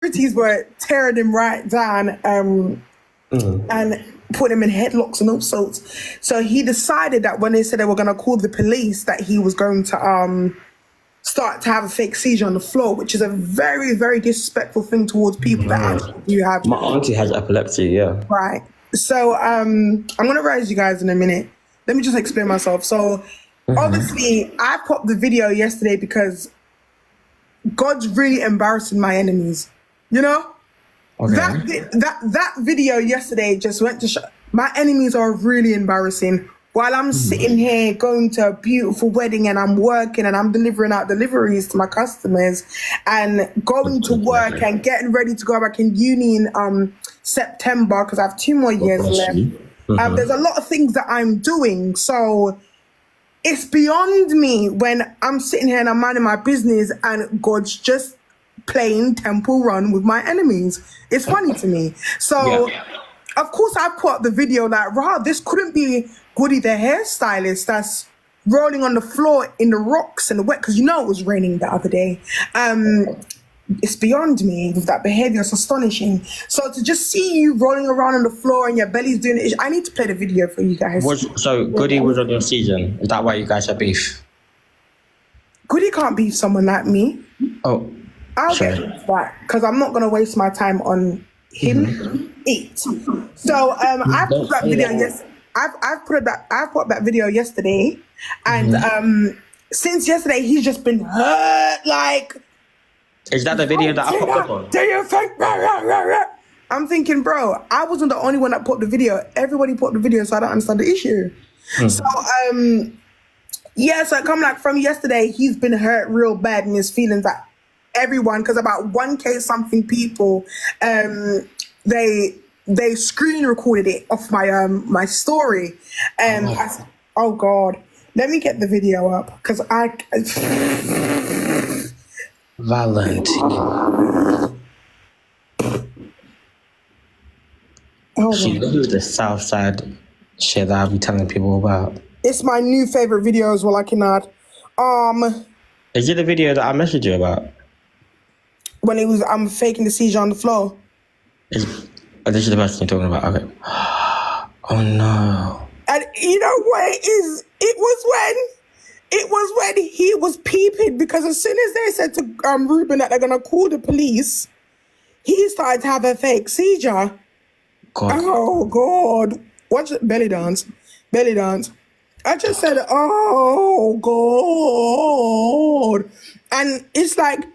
securities were tearing him right down and put him in headlocks and all sorts. So he decided that when they said they were going to call the police, that he was going to start to have a fake seizure on the floor, which is a very, very disrespectful thing towards people that actually do have. My auntie has epilepsy, yeah. Right. So I'm going to raise you guys in a minute. Let me just explain myself. So obviously I popped the video yesterday because God's really embarrassing my enemies. You know? Okay. That video yesterday just went to show my enemies are really embarrassing. While I'm sitting here going to a beautiful wedding and I'm working and I'm delivering out deliveries to my customers and going to work and getting ready to go back in uni in September because I have 2 more years left. There's a lot of things that I'm doing. So it's beyond me when I'm sitting here and I'm minding my business and God's just playing Temple Run with my enemies. It's funny to me. So of course I put up the video like, wow, this couldn't be Goodie the hairstylist that's rolling on the floor in the rocks and the wet, because you know it was raining the other day. It's beyond me with that behavior. It's astonishing. So to just see you rolling around on the floor and your belly's doing it, I need to play the video for you guys. So Goodie was on your season. Is that why you guys are beef? Goodie can't beef someone like me. Oh, I'll get that because I'm not gonna waste my time on him. So I put that video yesterday. I've put that video yesterday, and since yesterday he's just been hurt. Like, is that the video that I popped up on? Do you think? I'm thinking, bro, I wasn't the only one that put the video. Everybody put the video, so I don't understand the issue. So so come like from yesterday, he's been hurt real bad in his feelings. That everyone, because about 1K something people, they screen recorded it off my my story, and I said, oh God, let me get the video up because Valentina. She knows the South Side shit that I'll be telling people about. It's my new favorite video as well. I cannot. Is it the video that I messaged you about? When it was faking the seizure on the floor. This is the person you're talking about. Okay. Oh no. And you know what it is? It was when he was peeping, because as soon as they said to Ruben that they're gonna call the police, he started to have a fake seizure. God. Oh God. Watch it, belly dance. Belly dance. I just said, oh God. And it's like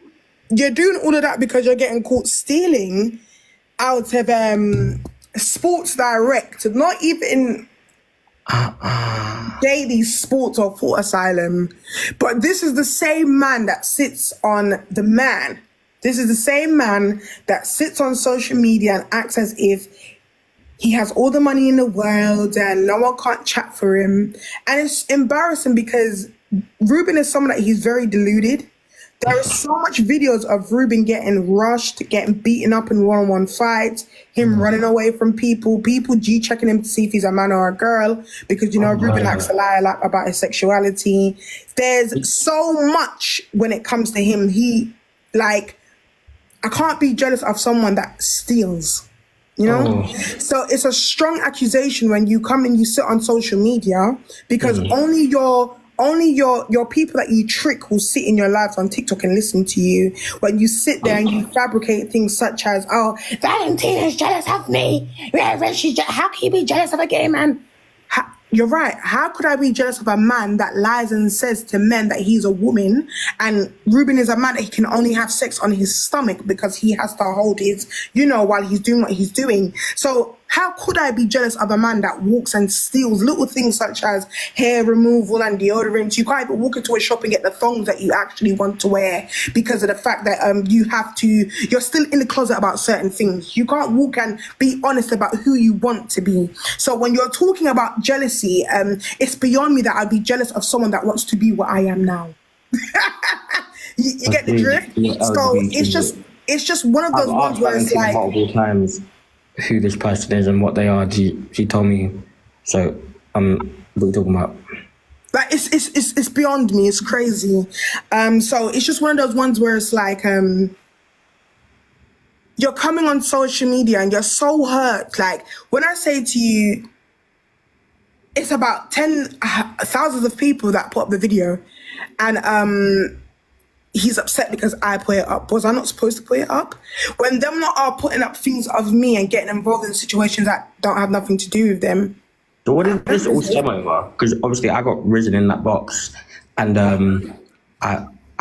you're doing all of that because you're getting caught stealing out of Sports Direct, not even Daily Sports or Thought Asylum. But this is the same man that sits on the man. This is the same man that sits on social media and acts as if he has all the money in the world and no one can't chat for him. And it's embarrassing because Ruben is someone that he's very deluded. There is so much videos of Ruben getting rushed, getting beaten up in one-on-one fights, him running away from people G-checking him to see if he's a man or a girl, because, you know, Ruben acts a lot about his sexuality. There's so much when it comes to him. I can't be jealous of someone that steals, you know? So it's a strong accusation when you come and you sit on social media, because only your people that you trick will sit in your lives on TikTok and listen to you. When you sit there and you fabricate things such as, oh, Valentina's jealous of me. How can you be jealous of a gay man? You're right. How could I be jealous of a man that lies and says to men that he's a woman, and Ruben is a man that he can only have sex on his stomach because he has to hold his, while he's doing what he's doing. So how could I be jealous of a man that walks and steals little things such as hair removal and deodorants? You can't even walk into a shop and get the thongs that you actually want to wear because of the fact that you're still in the closet about certain things. You can't walk and be honest about who you want to be. So when you're talking about jealousy, it's beyond me that I'd be jealous of someone that wants to be what I am now. you get the drift? So it's just one of those ones where it's like multiple times who this person is and what they are. She told me. So what are you talking about? Like it's beyond me. It's crazy. So it's just one of those ones where it's like you're coming on social media and you're so hurt. Like when I say to you, it's about thousands of people that put up the video, and he's upset because I put it up. Was I not supposed to put it up? When them lot are putting up things of me and getting involved in situations that don't have nothing to do with them. So what did this all stem over? Because obviously I got risen in that box, and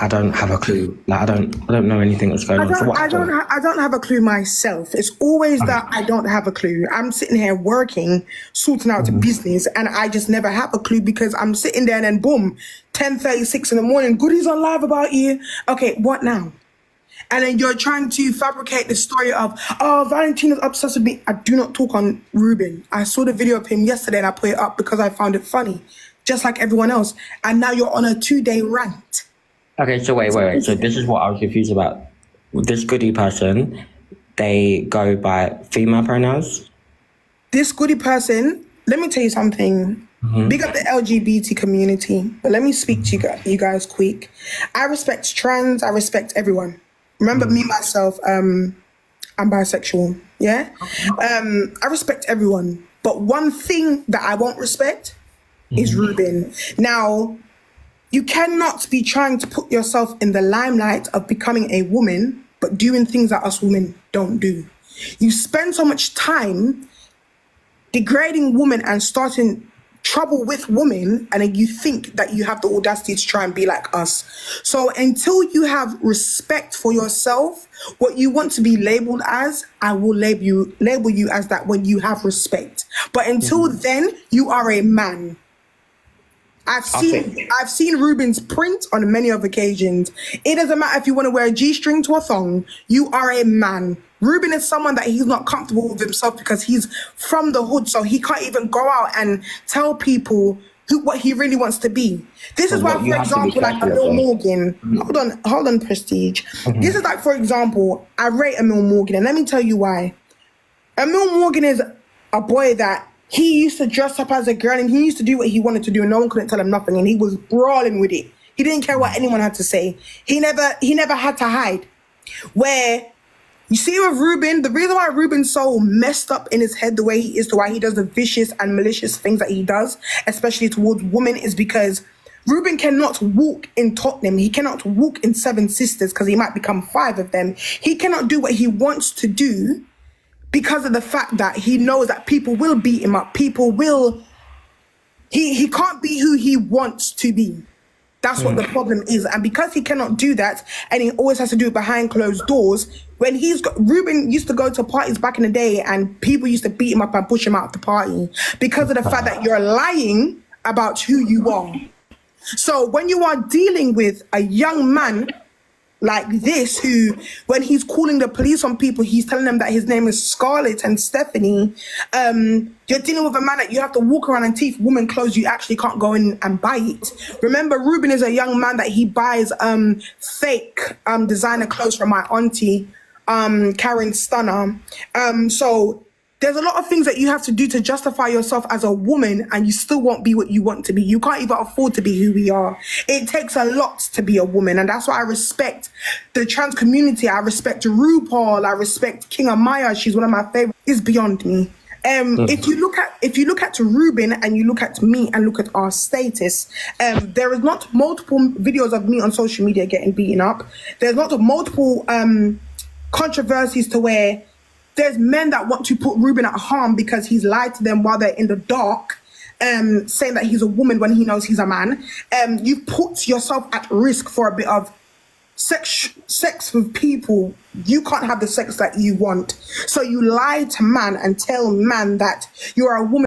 I don't have a clue. Like I don't know anything that's going on. So I don't have a clue myself. It's always that I don't have a clue. I'm sitting here working, sorting out business, and I just never have a clue because I'm sitting there and then boom, 10:36 in the morning, Goodie's on live about you. Okay, what now? And then you're trying to fabricate the story of, oh, Valentina's obsessed with me. I do not talk on Ruben. I saw the video of him yesterday and I put it up because I found it funny, just like everyone else. And now you're on a 2-day rant. Okay, so wait. So this is what I was confused about. With this Goodie person, they go by female pronouns? This Goodie person, let me tell you something. Big up the LGBT community. But let me speak to you guys quick. I respect trans. I respect everyone. Remember me, myself, I'm bisexual, yeah? I respect everyone. But one thing that I won't respect is Ruben. Now, you cannot be trying to put yourself in the limelight of becoming a woman, but doing things that us women don't do. You spend so much time degrading women and starting trouble with women, and then you think that you have the audacity to try and be like us. So until you have respect for yourself, what you want to be labeled as, I will label you as that when you have respect. But until then, you are a man. I've seen Ruben's print on many of occasions. It doesn't matter if you want to wear a G-string to a thong, you are a man. Ruben is someone that he's not comfortable with himself because he's from the hood, so he can't even go out and tell people what he really wants to be. This is why, for example, like Emil Morgan, hold on, Prestige. This is like, for example, I rate Emil Morgan, and let me tell you why. Emil Morgan is a boy that he used to dress up as a girl and he used to do what he wanted to do and no one couldn't tell him nothing, and he was brawling with it. He didn't care what anyone had to say. He never had to hide. Where you see with Ruben, the reason why Ruben's so messed up in his head the way he is, to why he does the vicious and malicious things that he does, especially towards women, is because Ruben cannot walk in Tottenham. He cannot walk in Seven Sisters because he might become 5 of them. He cannot do what he wants to do because of the fact that he knows that people will beat him up. People will... He can't be who he wants to be. That's what the problem is. And because he cannot do that, and he always has to do it behind closed doors, when Ruben used to go to parties back in the day and people used to beat him up and push him out of the party because of the fact that you're lying about who you are. So when you are dealing with a young man like this, who, when he's calling the police on people, he's telling them that his name is Scarlett and Stephanie, you're dealing with a man that you have to walk around and teeth woman clothes you actually can't go in and buy it. Remember, Ruben is a young man that he buys fake designer clothes from my auntie, Karen Stunner. So there's a lot of things that you have to do to justify yourself as a woman, and you still won't be what you want to be. You can't even afford to be who we are. It takes a lot to be a woman, and that's why I respect the trans community. I respect RuPaul. I respect King Amaya. She's one of my favorites. It's beyond me. If you look at Ruben and you look at me and look at our status, there is not multiple videos of me on social media getting beaten up. There's not multiple controversies to where there's men that want to put Ruben at harm because he's lied to them while they're in the dark, saying that he's a woman when he knows he's a man. You've put yourself at risk for a bit of sex with people. You can't have the sex that you want. So you lie to man and tell man that you're a woman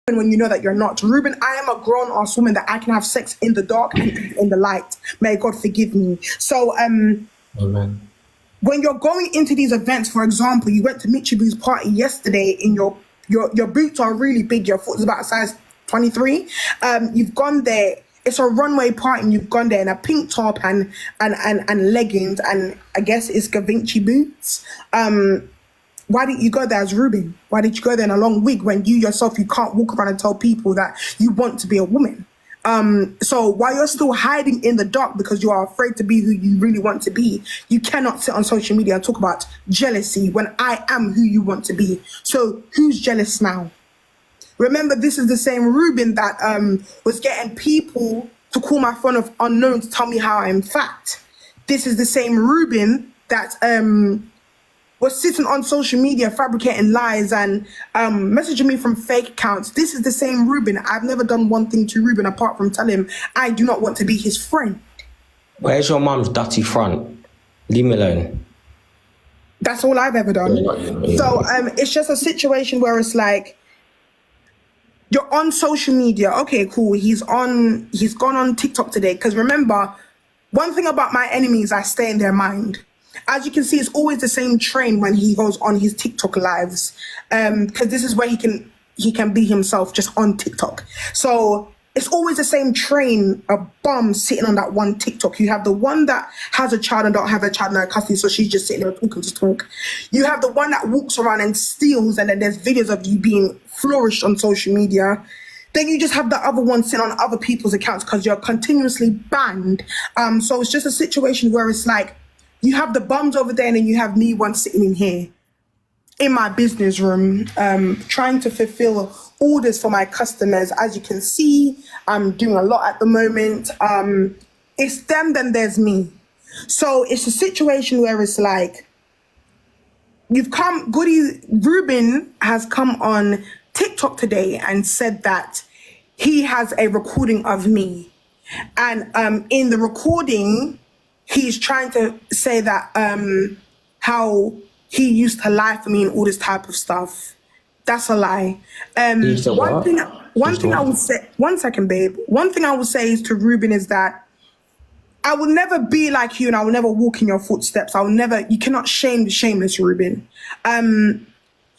when you know that you're not. Ruben, I am a grown-ass woman that I can have sex in the dark and in the light. May God forgive me. So, Amen. When you're going into these events, for example, you went to Michibu's party yesterday in your boots are really big, your foot is about size 23. You've gone there, it's a runway party, and you've gone there in a pink top and leggings, and I guess it's Gavinci boots. Why didn't you go there as Ruben? Why did you go there in a long wig when you yourself, you can't walk around and tell people that you want to be a woman? So while you're still hiding in the dark because you are afraid to be who you really want to be, you cannot sit on social media and talk about jealousy when I am who you want to be. So who's jealous now? Remember, this is the same Ruben that was getting people to call my phone of unknown to tell me how I'm fat. This is the same Ruben that was sitting on social media fabricating lies and messaging me from fake accounts. This is the same Ruben. I've never done one thing to Ruben apart from tell him I do not want to be his friend. Where's your mum's dirty front? Leave me alone. That's all I've ever done. So it's just a situation where it's like, you're on social media. Okay, cool. He's gone on TikTok today. Because remember, one thing about my enemies, I stay in their mind. As you can see, it's always the same train when he goes on his TikTok lives. Because this is where he can be himself just on TikTok. So it's always the same train of bums sitting on that one TikTok. You have the one that has a child and don't have a child in her custody, so she's just sitting there talking to talk. You have the one that walks around and steals, and then there's videos of you being flourished on social media. Then you just have the other one sitting on other people's accounts because you're continuously banned. So it's just a situation where it's like, you have the bums over there and then you have me one sitting in here in my business room, trying to fulfill orders for my customers. As you can see, I'm doing a lot at the moment. It's them, then there's me. So it's a situation where it's like, Ruben has come on TikTok today and said that he has a recording of me. And in the recording, he's trying to say that how he used to lie for me and all this type of stuff. That's a lie. One thing I would say, one second, babe. One thing I would say is to Ruben is that I will never be like you and I will never walk in your footsteps. You cannot shame the shameless, Ruben.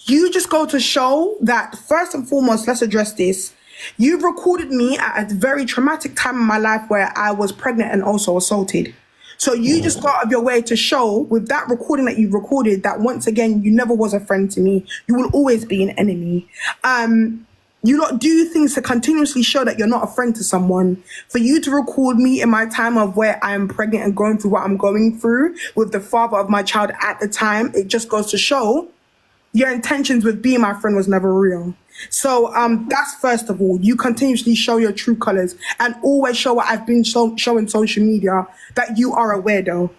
You just go to show that, first and foremost, let's address this. You've recorded me at a very traumatic time in my life where I was pregnant and also assaulted. So you just go out of your way to show with that recording that you've recorded that once again, you never was a friend to me. You will always be an enemy. You not do things to continuously show that you're not a friend to someone. For you to record me in my time of where I'm pregnant and going through what I'm going through with the father of my child at the time, it just goes to show your intentions with being my friend was never real. So that's first of all, you continuously show your true colors and always show what I've been showing social media, that you are a weirdo.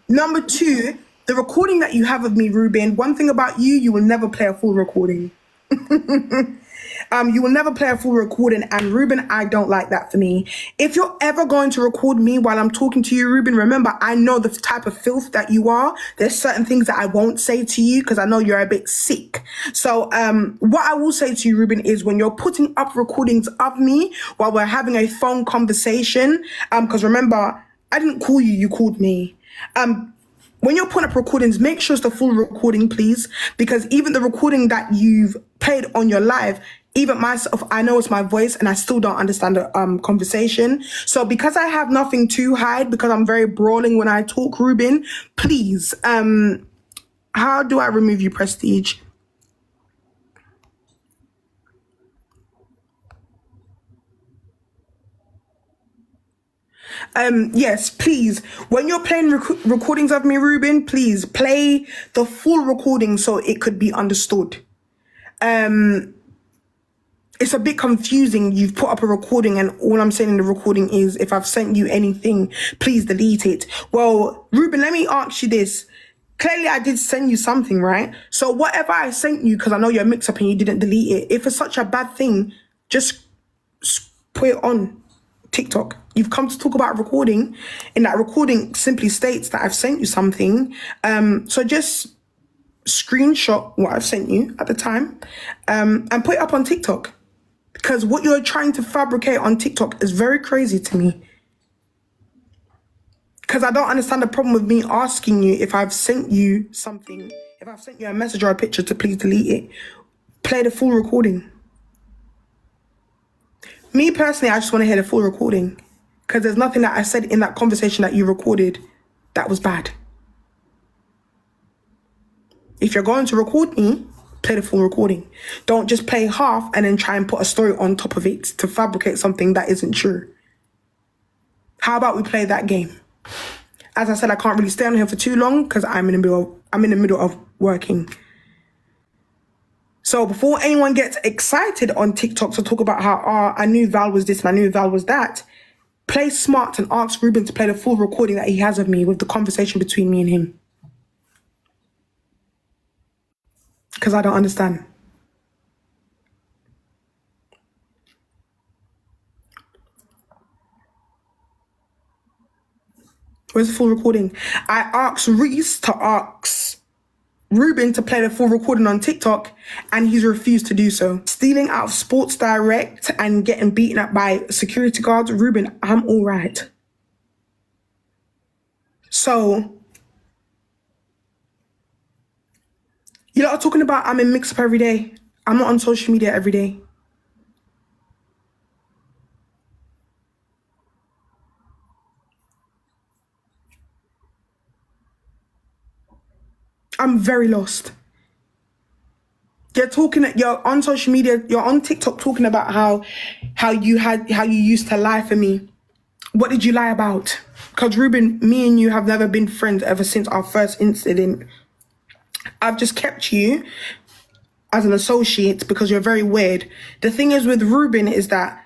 Number two, the recording that you have of me, Ruben, one thing about you, you will never play a full recording. You will never play a full recording, and Ruben, I don't like that for me. If you're ever going to record me while I'm talking to you, Ruben, remember, I know the type of filth that you are. There's certain things that I won't say to you because I know you're a bit sick. So what I will say to you, Ruben, is when you're putting up recordings of me while we're having a phone conversation, because remember, I didn't call you, you called me. When you're putting up recordings, make sure it's the full recording, please, because even the recording that you've played on your live, even myself, I know it's my voice and I still don't understand the conversation. So because I have nothing to hide, because I'm very brawling when I talk, Ruben, please, how do I remove you, Prestige? Yes, please. When you're playing recordings of me, Ruben, please play the full recording so it could be understood. It's a bit confusing. You've put up a recording and all I'm saying in the recording is, if I've sent you anything, please delete it. Well, Ruben, let me ask you this. Clearly, I did send you something, right? So whatever I sent you, because I know you're mixed up and you didn't delete it, if it's such a bad thing, just put it on TikTok. You've come to talk about recording. In that recording simply states that I've sent you something. So just screenshot what I've sent you at the time and put it up on TikTok. Because what you're trying to fabricate on TikTok is very crazy to me. Because I don't understand the problem with me asking you if I've sent you something, if I've sent you a message or a picture to please delete it. Play the full recording. Me personally, I just want to hear the full recording. Because there's nothing that I said in that conversation that you recorded that was bad. If you're going to record me, Play the full recording. Don't just play half and then try and put a story on top of it to fabricate something that isn't true. How about we play that game? As I said, I can't really stay on here for too long because I'm in the middle of working. So before anyone gets excited on TikTok to talk about how, I knew Val was this and I knew Val was that, play smart and ask Ruben to play the full recording that he has of me with the conversation between me and him. Because I don't understand. Where's the full recording? I asked Reese to ask Ruben to play the full recording on TikTok, and he's refused to do so. Stealing out of Sports Direct and getting beaten up by security guards. Ruben, I'm all right. So, you lot are talking about I'm in mix-up every day. I'm not on social media every day. I'm very lost. You're on social media, you're on TikTok talking about how you used to lie for me. What did you lie about? Because Ruben, me and you have never been friends ever since our first incident. I've just kept you as an associate because you're very weird. The thing is with Ruben is that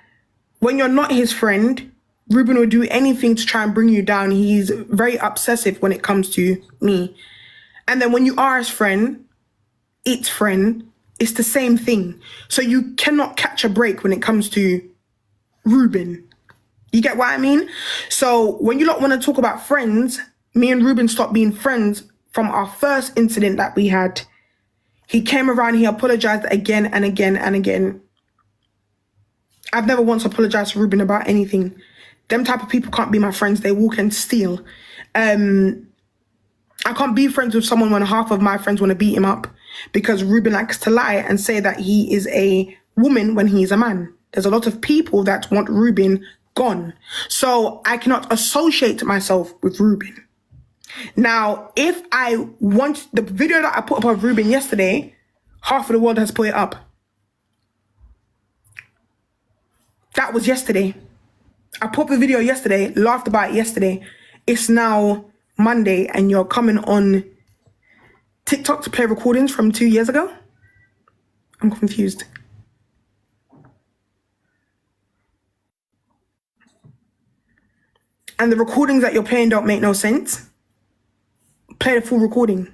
when you're not his friend, Ruben will do anything to try and bring you down. He's very obsessive when it comes to me. And then when you are his friend, it's the same thing. So you cannot catch a break when it comes to Ruben. You get what I mean? So when you lot want to talk about friends, me and Ruben stopped being friends from our first incident that we had. He came around, he apologized again and again and again. I've never once apologized to Ruben about anything. Them type of people can't be my friends. They walk and steal. I can't be friends with someone when half of my friends want to beat him up because Ruben likes to lie and say that he is a woman when he's a man. There's a lot of people that want Ruben gone. So I cannot associate myself with Ruben. Now, if I want the video that I put up of Ruben yesterday, half of the world has put it up. That was yesterday. I put up the video yesterday, laughed about it yesterday. It's now Monday and you're coming on TikTok to play recordings from 2 years ago? I'm confused. And the recordings that you're playing don't make no sense. Play the full recording.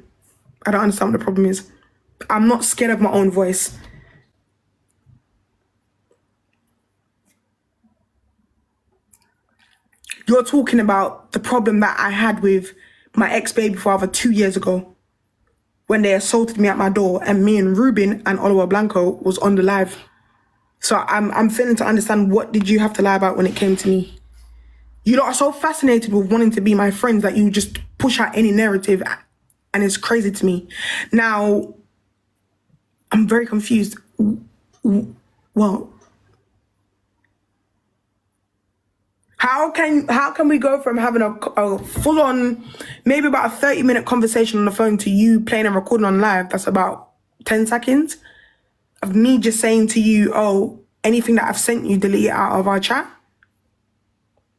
I don't understand what the problem is. I'm not scared of my own voice. You're talking about the problem that I had with my ex-baby father 2 years ago when they assaulted me at my door and me and Ruben and Oliver Blanco was on the live. So I'm failing to understand, what did you have to lie about when it came to me? You lot are so fascinated with wanting to be my friends that you just push out any narrative, and it's crazy to me. Now, I'm very confused. Well, how can we go from having a full-on, maybe about a 30-minute conversation on the phone to you playing and recording on live, that's about 10 seconds, of me just saying to you, oh, anything that I've sent you, delete it out of our chat?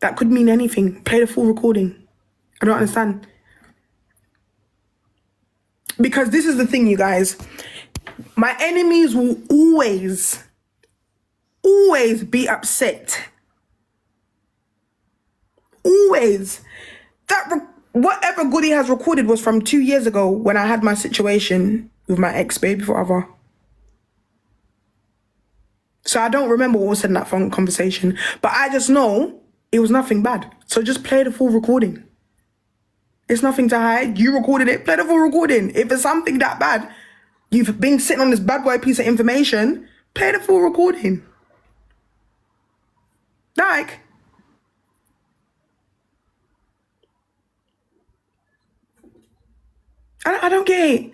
That could mean anything. Play the full recording. I don't understand. Because this is the thing, you guys. My enemies will always be upset. Always. Whatever Goodie has recorded was from 2 years ago when I had my situation with my ex-baby father. So I don't remember what was said in that phone conversation. But I just know it was nothing bad. So just play the full recording. It's nothing to hide. You recorded it. Play the full recording. If it's something that bad, you've been sitting on this bad boy piece of information, play the full recording. Like, I don't get it.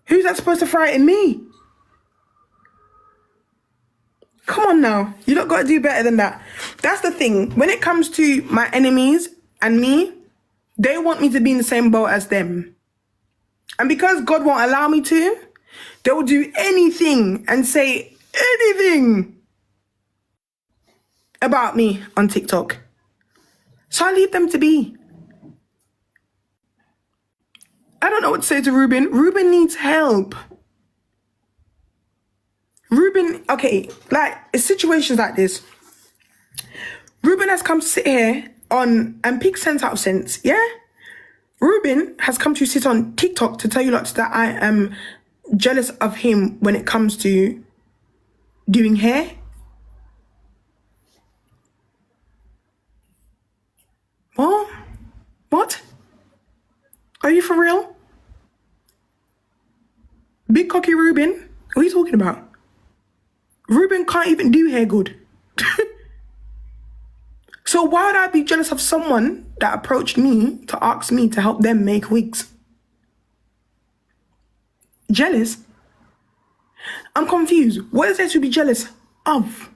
Who's that supposed to frighten me? Come on now. You don't got to do better than that. That's the thing. When it comes to my enemies and me, they want me to be in the same boat as them. And because God won't allow me to, they will do anything and say anything about me on TikTok. So I leave them to be. I don't know what to say to Ruben. Ruben needs help. Ruben, okay, like, it's situations like this. Ruben has come to sit here on, and peak sense out of sense, yeah? Ruben has come to sit on TikTok to tell you lots that I am jealous of him when it comes to doing hair. What? Are you for real? Big cocky Ruben? What are you talking about? Ruben can't even do hair good. So why would I be jealous of someone that approached me to ask me to help them make wigs? Jealous? I'm confused. What is there to be jealous of?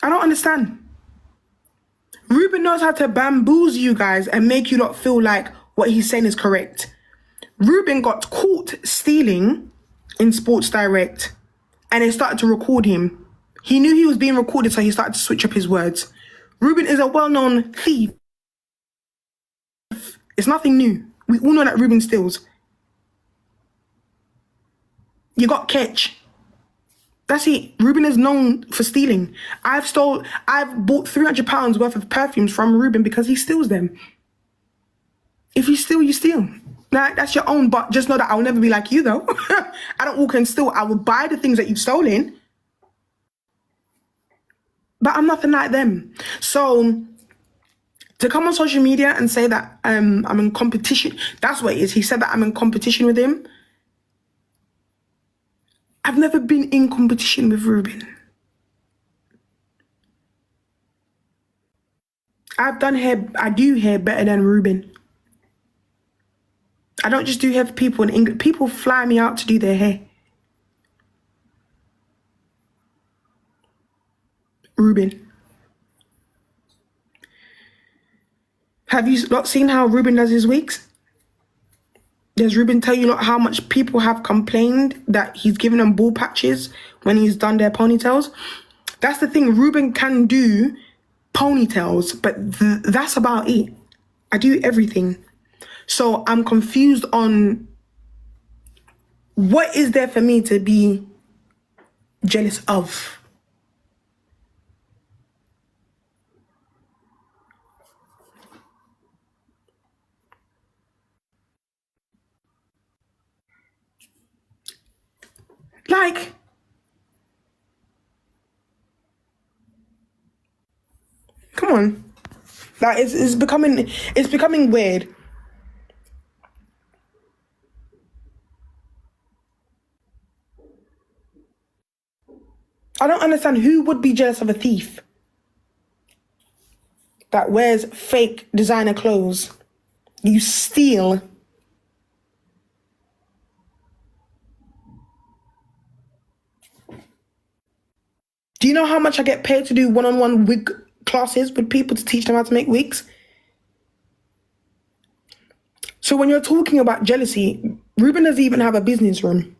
I don't understand. Ruben knows how to bamboozle you guys and make you not feel like what he's saying is correct. Ruben got caught stealing in Sports Direct and they started to record him. He knew he was being recorded, so he started to switch up his words. Ruben is a well-known thief. It's nothing new. We all know that Ruben steals. You got catch. That's it. Ruben is known for stealing. I've bought £300 worth of perfumes from Ruben because he steals them. If you steal, you steal. Like, that's your own, but just know that I'll never be like you though. I don't walk and steal. I will buy the things that you've stolen. But I'm nothing like them. So to come on social media and say that I'm in competition, that's what it is. He said that I'm in competition with him. I've never been in competition with Ruben. I've done hair, I do hair better than Ruben. I don't just do hair for people in England. People fly me out to do their hair. Ruben. Have you not seen how Ruben does his wigs? Does Ruben tell you how much people have complained that he's given them ball patches when he's done their ponytails? That's the thing. Ruben can do ponytails, but that's about it. I do everything. So I'm confused on what is there for me to be jealous of. Like, come on. Like, it's becoming weird. I don't understand who would be jealous of a thief that wears fake designer clothes. You steal. Do you know how much I get paid to do one-on-one wig classes with people to teach them how to make wigs? So when you're talking about jealousy, Ruben doesn't even have a business room.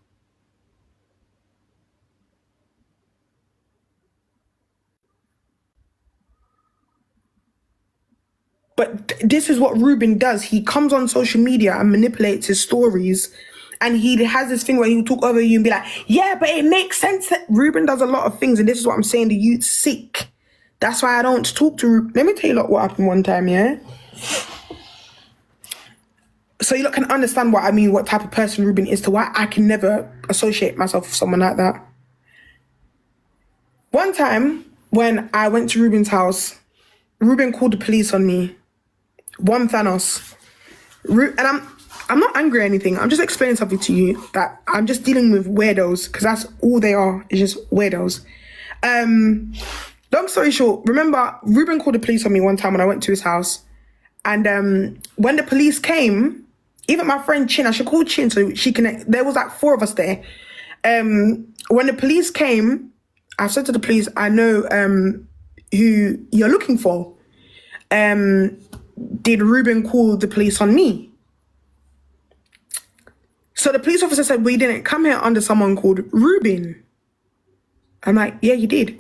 But this is what Ruben does. He comes on social media and manipulates his stories. And he has this thing where he'll talk over you and be like, yeah, but it makes sense that Ruben does a lot of things. And this is what I'm saying, the youth's sick. That's why I don't talk to Ruben. Let me tell you what happened one time, yeah? So you can understand what I mean, what type of person Ruben is, to why I can never associate myself with someone like that. One time when I went to Ruben's house, Ruben called the police on me. One Thanos. And I'm not angry or anything. I'm just explaining something to you that I'm just dealing with weirdos, because that's all they are. It's just weirdos. Long story short, remember, Ruben called the police on me one time when I went to his house. And when the police came, even my friend Chin, I should call Chin so she can, there was like 4 of us there. When the police came, I said to the police, I know who you're looking for. Did Ruben call the police on me? So the police officer said, we didn't come here under someone called Ruben. I'm like, yeah, you did.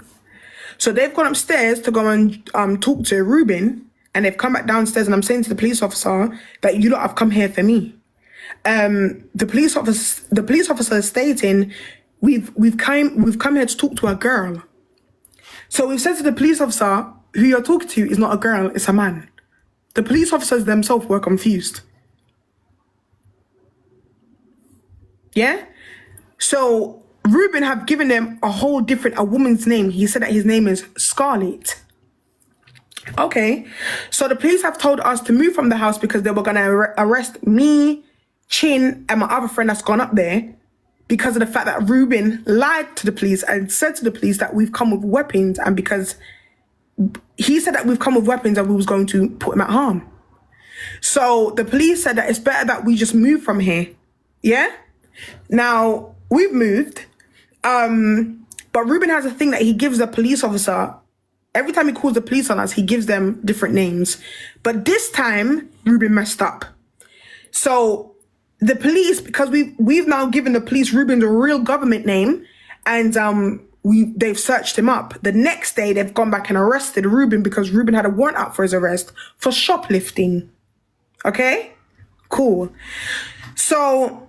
So they've gone upstairs to go and talk to Ruben, and they've come back downstairs, and I'm saying to the police officer that you lot have come here for me. The police officer is stating, we've come here to talk to a girl. So we've said to the police officer, who you're talking to is not a girl, it's a man. The police officers themselves were confused. Yeah? So Ruben have given them a woman's name. He said that his name is Scarlett. Okay. So the police have told us to move from the house because they were going to arrest me, Chin, and my other friend that's gone up there because of the fact that Ruben lied to the police and said to the police that we've come with weapons, and because he said that we've come with weapons and we was going to put him at harm. So the police said that it's better that we just move from here. Yeah? Now, we've moved, but Ruben has a thing that he gives the police officer, every time he calls the police on us, he gives them different names. But this time, Ruben messed up. So the police, because we've now given the police Ruben's real government name, and they've searched him up. The next day, they've gone back and arrested Ruben because Ruben had a warrant out for his arrest for shoplifting. Okay? Cool. So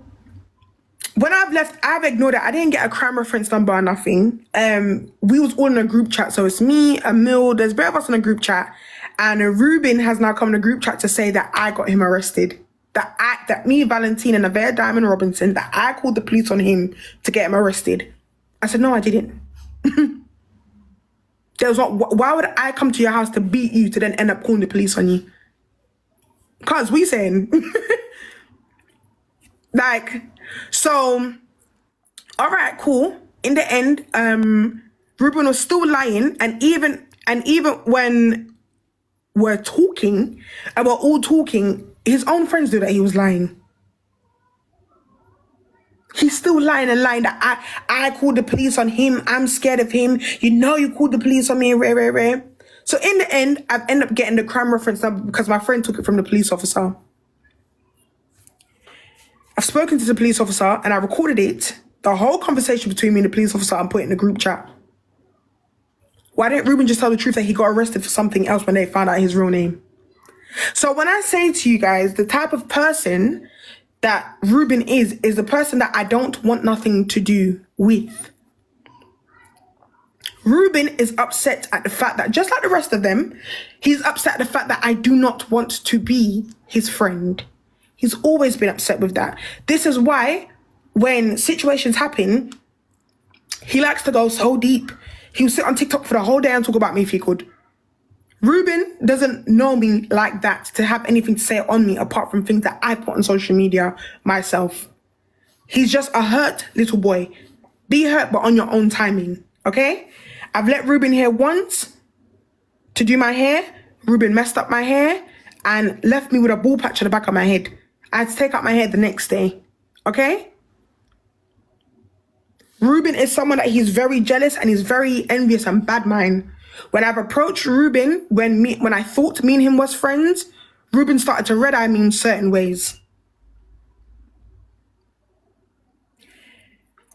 when I've left, I've ignored it. I didn't get a crime reference number or nothing. We was all in a group chat. So it's me, Emil, there's both of us in a group chat. And Ruben has now come in a group chat to say that I got him arrested. That me, Valentina, Nevaeh Diamond Robinson, that I called the police on him to get him arrested. I said, no, I didn't. There was not, why would I come to your house to beat you to then end up calling the police on you? Cause we saying, like, so, all right, cool. In the end, Ruben was still lying, and even when we're talking, and we're all talking, his own friends knew that he was lying. He's still lying and lying that I called the police on him. I'm scared of him. You know you called the police on me, rare. So in the end, I've ended up getting the crime reference number because my friend took it from the police officer. I've spoken to the police officer and I recorded it. The whole conversation between me and the police officer, I'm putting in the group chat. Why didn't Ruben just tell the truth that he got arrested for something else when they found out his real name? So when I say to you guys, the type of person that Ruben is the person that I don't want nothing to do with. Ruben is upset at the fact that, just like the rest of them, he's upset at the fact that I do not want to be his friend. He's always been upset with that. This is why when situations happen, he likes to go so deep. He'll sit on TikTok for the whole day and talk about me if he could. Ruben doesn't know me like that to have anything to say on me apart from things that I put on social media myself. He's just a hurt little boy. Be hurt, but on your own timing, okay? I've let Ruben here once to do my hair. Ruben messed up my hair and left me with a ball patch on the back of my head. I had to take out my hair the next day, okay? Ruben is someone that he's very jealous and he's very envious and bad mind. When I've approached Ruben, when I thought me and him was friends, Ruben started to red-eye me in certain ways.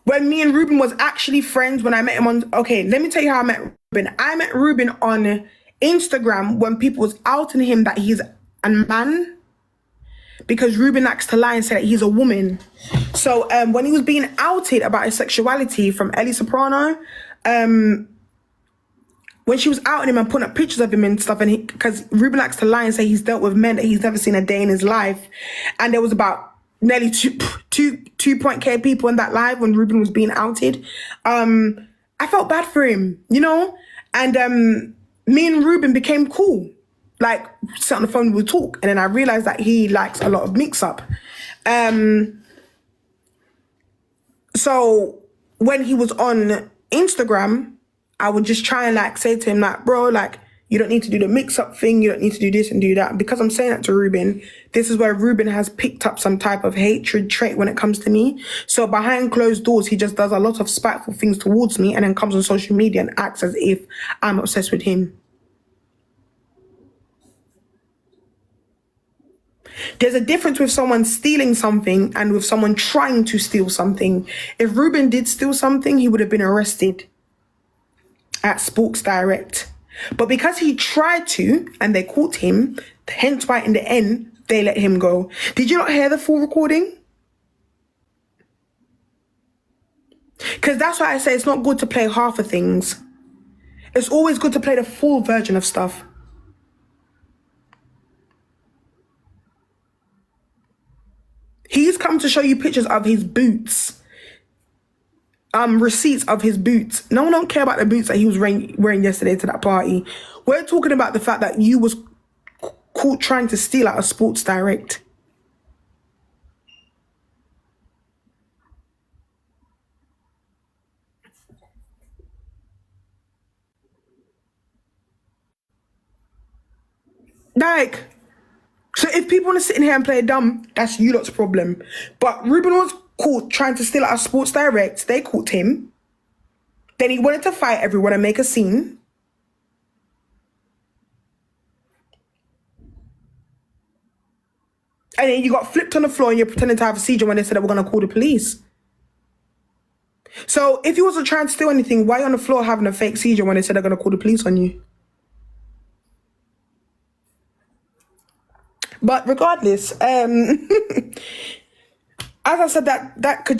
When me and Ruben was actually friends, when I met him on... Okay, let me tell you how I met Ruben. I met Ruben on Instagram when people was outing him that he's a man, because Ruben likes to lie and say that he's a woman. So when he was being outed about his sexuality from Ellie Soprano, when she was outing him and putting up pictures of him and stuff, and because Ruben likes to lie and say he's dealt with men that he's never seen a day in his life, and there was about nearly 2.k people in that live when Ruben was being outed. I felt bad for him, you know, and me and Ruben became cool. Like, sit on the phone, we would talk, and then I realized that he likes a lot of mix-up. So when he was on Instagram, I would just try and like say to him like, bro, like, You don't need to do the mix-up thing. You don't need to do this and do that. Because I'm saying that to Ruben, this is where Ruben has picked up some type of hatred trait when it comes to me. So behind closed doors, he just does a lot of spiteful things towards me and then comes on social media and acts as if I'm obsessed with him. There's a difference with someone stealing something and with someone trying to steal something. If Ruben did steal something, he would have been arrested at Sports Direct. But because he tried to and they caught him, hence why in the end, they let him go. Did you not hear the full recording? Because that's why I say it's not good to play half of things. It's always good to play the full version of stuff. He's come to show you pictures of his boots. Receipts of his boots. No one don't care about the boots that he was wearing yesterday to that party. We're talking about the fact that you was caught trying to steal out of Sports Direct. Like, so if people want to sit in here and play dumb, that's you lot's problem. But Ruben was caught trying to steal out of Sports Direct. They caught him. Then he wanted to fight everyone and make a scene. And then you got flipped on the floor and you're pretending to have a seizure when they said that we're going to call the police. So if you wasn't trying to steal anything, why are you on the floor having a fake seizure when they said they're going to call the police on you? But regardless, as I said, that could